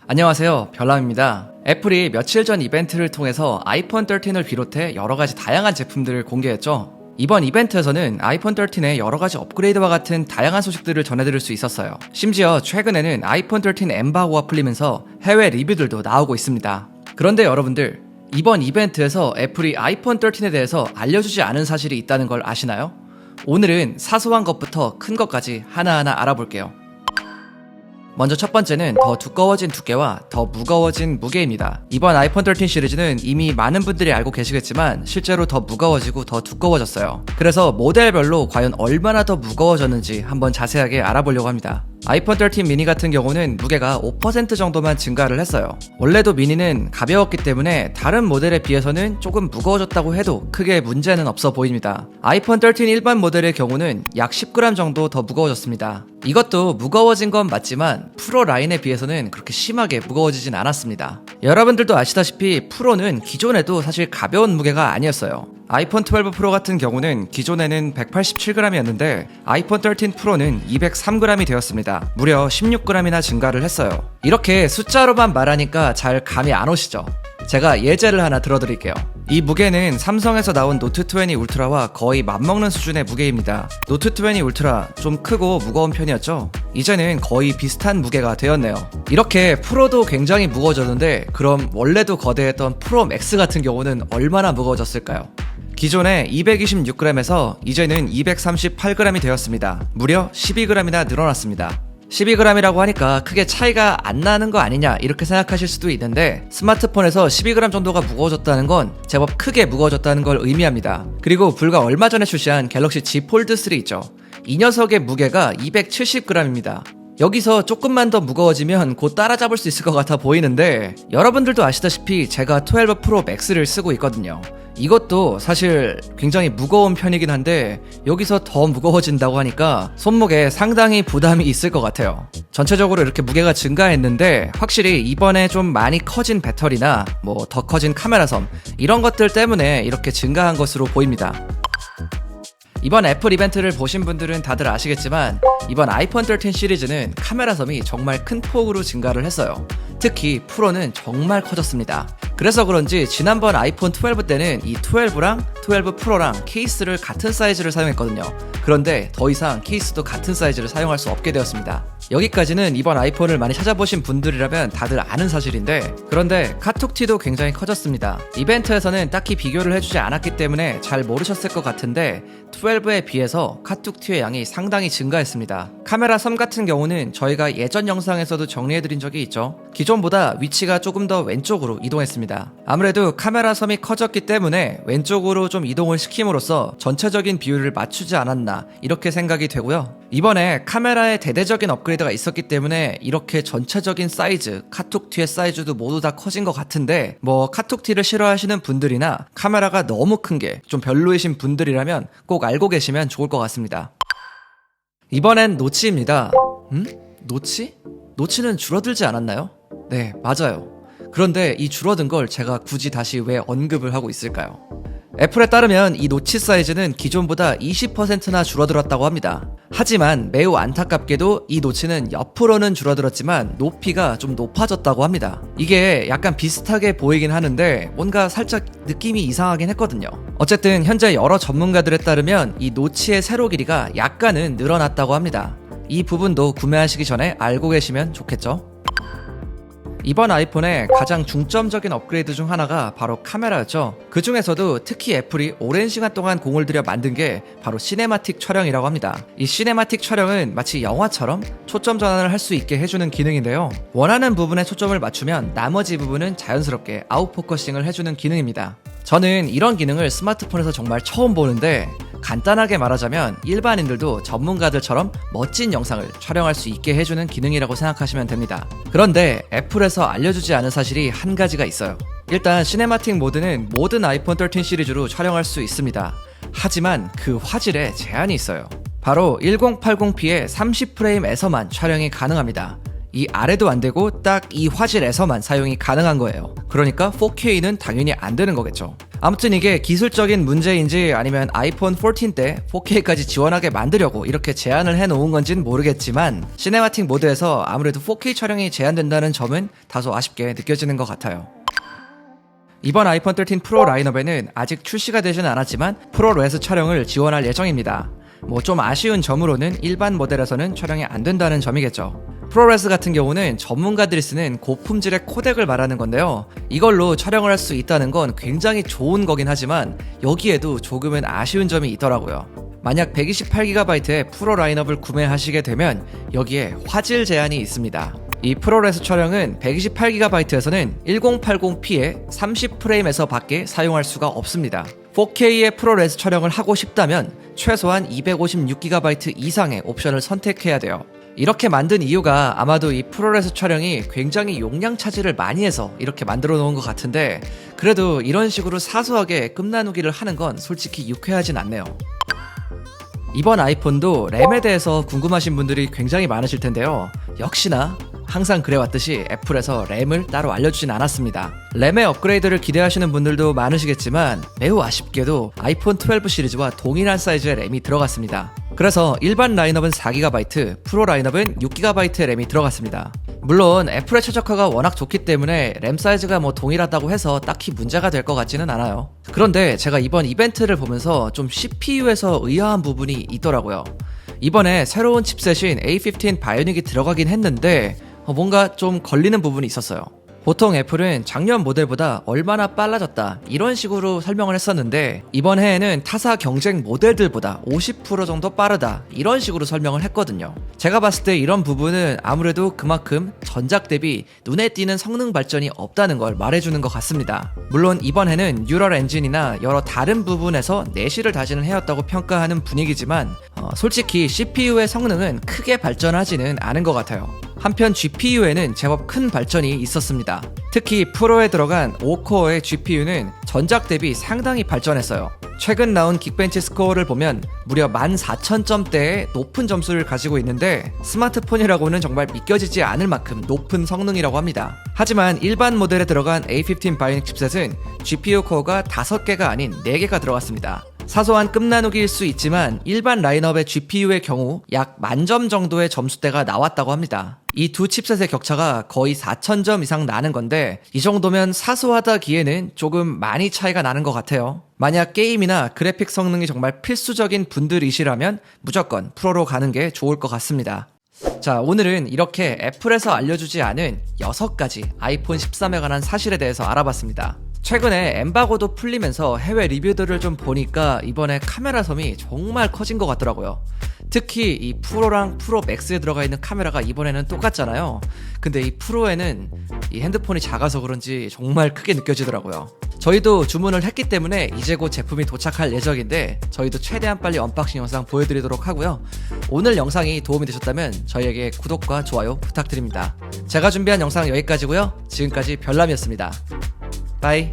안녕하세요, 별남입니다. 애플이 며칠 전 이벤트를 통해서 아이폰 13을 비롯해 여러가지 다양한 제품들을 공개했죠. 이번 이벤트에서는 아이폰 13의 여러가지 업그레이드와 같은 다양한 소식들을 전해드릴 수 있었어요. 심지어 최근에는 아이폰 13 엠바고가 풀리면서 해외 리뷰들도 나오고 있습니다. 그런데 여러분들, 이번 이벤트에서 애플이 아이폰 13에 대해서 알려주지 않은 사실이 있다는 걸 아시나요? 오늘은 사소한 것부터 큰 것까지 하나하나 알아볼게요. 먼저 첫 번째는 더 두꺼워진 두께와 더 무거워진 무게입니다. 이번 아이폰 13 시리즈는 이미 많은 분들이 알고 계시겠지만 실제로 더 무거워지고 더 두꺼워졌어요. 그래서 모델별로 과연 얼마나 더 무거워졌는지 한번 자세하게 알아보려고 합니다. 아이폰 13 미니 같은 경우는 무게가 5% 정도만 증가를 했어요. 원래도 미니는 가벼웠기 때문에 다른 모델에 비해서는 조금 무거워졌다고 해도 크게 문제는 없어 보입니다. 아이폰 13 일반 모델의 경우는 약 10g 정도 더 무거워졌습니다. 이것도 무거워진 건 맞지만 프로 라인에 비해서는 그렇게 심하게 무거워지진 않았습니다. 여러분들도 아시다시피 프로는 기존에도 사실 가벼운 무게가 아니었어요. 아이폰 12 프로 같은 경우는 기존에는 187g이었는데 아이폰 13 프로는 203g이 되었습니다. 무려 16g이나 증가를 했어요. 이렇게 숫자로만 말하니까 잘 감이 안 오시죠? 제가 예제를 하나 들어드릴게요. 이 무게는 삼성에서 나온 노트 20 울트라와 거의 맞먹는 수준의 무게입니다. 노트 20 울트라 좀 크고 무거운 편이었죠? 이제는 거의 비슷한 무게가 되었네요. 이렇게 프로도 굉장히 무거워졌는데 그럼 원래도 거대했던 프로 맥스 같은 경우는 얼마나 무거워졌을까요? 기존에 226g에서 이제는 238g이 되었습니다. 무려 12g이나 늘어났습니다. 12g이라고 하니까 크게 차이가 안 나는 거 아니냐 이렇게 생각하실 수도 있는데 스마트폰에서 12g 정도가 무거워졌다는 건 제법 크게 무거워졌다는 걸 의미합니다. 그리고 불과 얼마 전에 출시한 갤럭시 Z 폴드 3 있죠. 이 녀석의 무게가 270g입니다. 여기서 조금만 더 무거워지면 곧 따라잡을 수 있을 것 같아 보이는데 여러분들도 아시다시피 제가 12 프로 맥스를 쓰고 있거든요. 이것도 사실 굉장히 무거운 편이긴 한데 여기서 더 무거워진다고 하니까 손목에 상당히 부담이 있을 것 같아요. 전체적으로 이렇게 무게가 증가했는데 확실히 이번에 좀 많이 커진 배터리나 뭐 더 커진 카메라 섬 이런 것들 때문에 이렇게 증가한 것으로 보입니다. 이번 애플 이벤트를 보신 분들은 다들 아시겠지만 이번 아이폰 13 시리즈는 카메라 섬이 정말 큰 폭으로 증가를 했어요. 특히 프로는 정말 커졌습니다. 그래서 그런지 지난번 아이폰 12 때는 이 12랑 12 프로랑 케이스를 같은 사이즈를 사용했거든요. 그런데 더 이상 케이스도 같은 사이즈를 사용할 수 없게 되었습니다. 여기까지는 이번 아이폰을 많이 찾아보신 분들이라면 다들 아는 사실인데 그런데 카톡티도 굉장히 커졌습니다. 이벤트에서는 딱히 비교를 해주지 않았기 때문에 잘 모르셨을 것 같은데 12에 비해서 카톡티의 양이 상당히 증가했습니다. 카메라 섬 같은 경우는 저희가 예전 영상에서도 정리해드린 적이 있죠. 기존보다 위치가 조금 더 왼쪽으로 이동했습니다. 아무래도 카메라 섬이 커졌기 때문에 왼쪽으로 좀 이동을 시킴으로써 전체적인 비율을 맞추지 않았나 이렇게 생각이 되고요. 이번에 카메라에 대대적인 업그레이드가 있었기 때문에 이렇게 전체적인 사이즈, 카톡티의 사이즈도 모두 다 커진 것 같은데 뭐 카톡티를 싫어하시는 분들이나 카메라가 너무 큰 게 좀 별로이신 분들이라면 꼭 알고 계시면 좋을 것 같습니다. 이번엔 노치입니다. 노치? 노치는 줄어들지 않았나요? 네, 맞아요. 그런데 이 줄어든 걸 제가 굳이 다시 왜 언급을 하고 있을까요? 애플에 따르면 이 노치 사이즈는 기존보다 20%나 줄어들었다고 합니다. 하지만 매우 안타깝게도 이 노치는 옆으로는 줄어들었지만 높이가 좀 높아졌다고 합니다. 이게 약간 비슷하게 보이긴 하는데 뭔가 살짝 느낌이 이상하긴 했거든요. 어쨌든 현재 여러 전문가들에 따르면 이 노치의 세로 길이가 약간은 늘어났다고 합니다. 이 부분도 구매하시기 전에 알고 계시면 좋겠죠? 이번 아이폰의 가장 중점적인 업그레이드 중 하나가 바로 카메라였죠. 그 중에서도 특히 애플이 오랜 시간 동안 공을 들여 만든 게 바로 시네마틱 촬영이라고 합니다. 이 시네마틱 촬영은 마치 영화처럼 초점 전환을 할 수 있게 해주는 기능인데요. 원하는 부분에 초점을 맞추면 나머지 부분은 자연스럽게 아웃포커싱을 해주는 기능입니다. 저는 이런 기능을 스마트폰에서 정말 처음 보는데 간단하게 말하자면 일반인들도 전문가들처럼 멋진 영상을 촬영할 수 있게 해주는 기능이라고 생각하시면 됩니다. 그런데 애플에서 알려주지 않은 사실이 한 가지가 있어요. 일단 시네마틱 모드는 모든 아이폰 13 시리즈로 촬영할 수 있습니다. 하지만 그 화질에 제한이 있어요. 바로 1080p의 30프레임에서만 촬영이 가능합니다. 이 아래도 안 되고 딱 이 화질에서만 사용이 가능한 거예요. 그러니까 4K는 당연히 안 되는 거겠죠. 아무튼 이게 기술적인 문제인지 아니면 아이폰 14 때 4K까지 지원하게 만들려고 이렇게 제한을 해놓은 건진 모르겠지만 시네마틱 모드에서 아무래도 4K 촬영이 제한된다는 점은 다소 아쉽게 느껴지는 것 같아요. 이번 아이폰 13 프로 라인업에는 아직 출시가 되지는 않았지만 프로레스 촬영을 지원할 예정입니다. 좀 아쉬운 점으로는 일반 모델에서는 촬영이 안 된다는 점이겠죠. 프로레스 같은 경우는 전문가들이 쓰는 고품질의 코덱을 말하는 건데요. 이걸로 촬영을 할 수 있다는 건 굉장히 좋은 거긴 하지만 여기에도 조금은 아쉬운 점이 있더라고요. 만약 128GB의 프로 라인업을 구매하시게 되면 여기에 화질 제한이 있습니다. 이 프로레스 촬영은 128GB에서는 1080p에 30프레임에서 밖에 사용할 수가 없습니다. 4K의 프로레스 촬영을 하고 싶다면 최소한 256GB 이상의 옵션을 선택해야 돼요. 이렇게 만든 이유가 아마도 이 프로레스 촬영이 굉장히 용량 차지를 많이 해서 이렇게 만들어 놓은 것 같은데 그래도 이런 식으로 사소하게 끝나누기를 하는 건 솔직히 유쾌하진 않네요. 이번 아이폰도 램에 대해서 궁금하신 분들이 굉장히 많으실 텐데요. 역시나 항상 그래왔듯이 애플에서 램을 따로 알려주진 않았습니다. 램의 업그레이드를 기대하시는 분들도 많으시겠지만 매우 아쉽게도 아이폰 12 시리즈와 동일한 사이즈의 램이 들어갔습니다. 그래서 일반 라인업은 4GB, 프로 라인업은 6GB의 램이 들어갔습니다. 물론 애플의 최적화가 워낙 좋기 때문에 램 사이즈가 동일하다고 해서 딱히 문제가 될 것 같지는 않아요. 그런데 제가 이번 이벤트를 보면서 좀 CPU에서 의아한 부분이 있더라고요. 이번에 새로운 칩셋인 A15 바이오닉이 들어가긴 했는데 뭔가 좀 걸리는 부분이 있었어요. 보통 애플은 작년 모델보다 얼마나 빨라졌다 이런 식으로 설명을 했었는데 이번 해에는 타사 경쟁 모델들보다 50% 정도 빠르다 이런 식으로 설명을 했거든요. 제가 봤을 때 이런 부분은 아무래도 그만큼 전작 대비 눈에 띄는 성능 발전이 없다는 걸 말해주는 것 같습니다. 물론 이번 해는 뉴럴 엔진이나 여러 다른 부분에서 내실을 다지는 해였다고 평가하는 분위기지만 솔직히 CPU의 성능은 크게 발전하지는 않은 것 같아요. 한편 GPU에는 제법 큰 발전이 있었습니다. 특히 프로에 들어간 5코어의 GPU는 전작 대비 상당히 발전했어요. 최근 나온 긱벤치 스코어를 보면 무려 14,000점대의 높은 점수를 가지고 있는데 스마트폰이라고는 정말 믿겨지지 않을 만큼 높은 성능이라고 합니다. 하지만 일반 모델에 들어간 A15 바이오닉 칩셋은 GPU 코어가 5개가 아닌 4개가 들어갔습니다. 사소한 끝나누기일 수 있지만 일반 라인업의 GPU의 경우 약 10,000점 정도의 점수대가 나왔다고 합니다. 이 두 칩셋의 격차가 거의 4,000점 이상 나는 건데 이 정도면 사소하다기에는 조금 많이 차이가 나는 것 같아요. 만약 게임이나 그래픽 성능이 정말 필수적인 분들이시라면 무조건 프로로 가는 게 좋을 것 같습니다. 자, 오늘은 이렇게 애플에서 알려주지 않은 6가지 아이폰 13에 관한 사실에 대해서 알아봤습니다. 최근에 엠바고도 풀리면서 해외 리뷰들을 좀 보니까 이번에 카메라 섬이 정말 커진 것 같더라고요. 특히 이 프로랑 프로 맥스에 들어가 있는 카메라가 이번에는 똑같잖아요. 근데 이 프로에는 이 핸드폰이 작아서 그런지 정말 크게 느껴지더라고요. 저희도 주문을 했기 때문에 이제 곧 제품이 도착할 예정인데 저희도 최대한 빨리 언박싱 영상 보여드리도록 하고요. 오늘 영상이 도움이 되셨다면 저희에게 구독과 좋아요 부탁드립니다. 제가 준비한 영상 여기까지고요. 지금까지 별남이었습니다. 바이.